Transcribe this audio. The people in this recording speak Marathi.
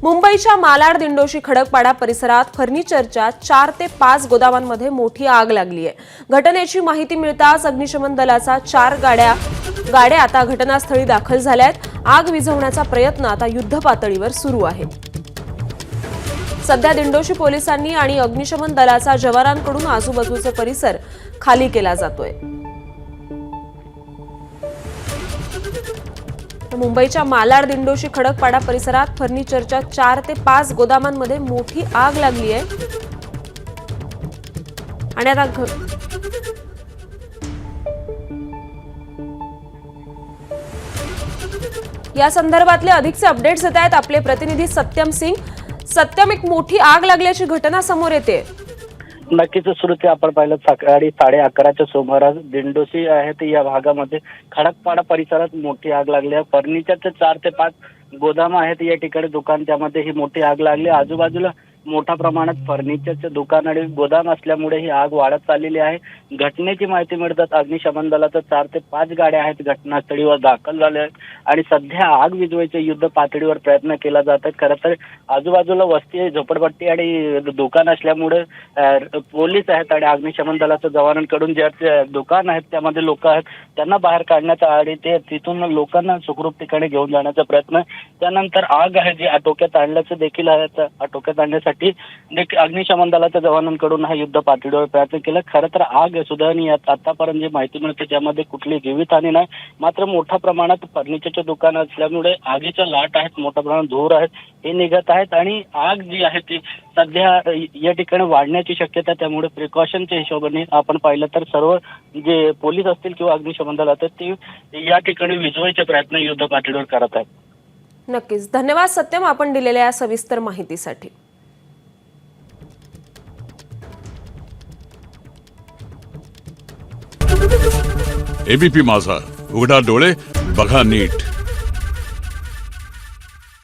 मुंबईच्या मालाड दिंडोशी खडकपाडा परिसरात फर्निचरच्या 4 ते 5 गोदामांमध्ये मोठी आग लागली आहे। घटनेची माहिती मिळताच अग्निशमन दलाचा 4 गाड्या आता घटनास्थळी दाखल झाल्या आहेत। आग विझवण्याचा प्रयत्न आता युद्धपातळीवर सुरू आहे। सध्या दिंडोशी पोलिसांनी आणि अग्निशमन दलाच्या जवानांकडून आजूबाजूचा परिसर खाली केला जातोय। मुंबईच्या मालाड दिंडोशी खडकपाडा परिसरात फर्निचरच्या 4 ते 5 गोदामांमध्ये मोठी आग लागली आहे आणि आता या संदर्भातले अधिकचे अपडेट्स येत आहेत। आपले प्रतिनिधी सत्यम सिंग। सत्यम, एक मोठी आग लागल्याची घटना समोर येते। नक्कीच श्रुती, आपण पाहिलं सकाळी 11:30च्या सुमारास दिंडोशी आहेत या भागामध्ये खडकपाडा परिसरात मोठी आग लागली आहे। फर्निचरचे 4 ते 5 गोदाम आहेत या ठिकाणी दुकान, त्यामध्ये ही मोठी आग लागली। आजूबाजूला मोठ्या प्रमाणात फर्निचरचे दुकान आणि गोदाम असल्यामुळे ही आग वाढत चाललेली आहे। घटनेची माहिती मिळतात अग्निशमन दलाच्या 4 ते 5 गाड्या आहेत घटनास्थळीवर दाखल झाल्या आहेत आणि सध्या आग विझवायचे युद्ध पातळीवर प्रयत्न केला जात आहे। खरं तर आजूबाजूला वस्ती, झोपडपट्टी आणि दुकान असल्यामुळे पोलीस आहेत आणि अग्निशमन दलाच्या जवानांकडून जे दुकान आहेत त्यामध्ये लोक आहेत त्यांना बाहेर काढण्याचा आणि ते तिथून लोकांना सुखरूप ठिकाणी घेऊन जाण्याचा प्रयत्न, त्यानंतर आग आहे जी आटोक्यात आणल्याचं देखील आहे। आटोक्यात आणण्यासाठी अग्निशमन दलाच्या जवानांकडून हा युद्ध पातळीवर प्रयत्न केला। खरं तर आग सुधारणी आतापर्यंत जी माहिती मिळते त्यामध्ये कुठली जीवितहानी नाही, मात्र मोठ्या प्रमाणात फर्निचरचे दुकान असल्यामुळे आगीच्या लाट आहेत, मोठ्या प्रमाणात धूर आहेत हे निघत आहेत आणि आग जी आहे ती सध्या या ठिकाणी वाढण्याची शक्यता, त्यामुळे प्रिकॉशनच्या हिशोबाने आपण पाहिलं तर सर्व जे पोलीस असतील किंवा अग्निशमन दल असतील ते या ठिकाणी विझवायचे प्रयत्न युद्ध पातळीवर करत आहेत। नक्कीच, धन्यवाद सत्यम, आपण दिलेल्या सविस्तर माहितीसाठी। एबीपी माझा, उघडा डोळे बघा नीट।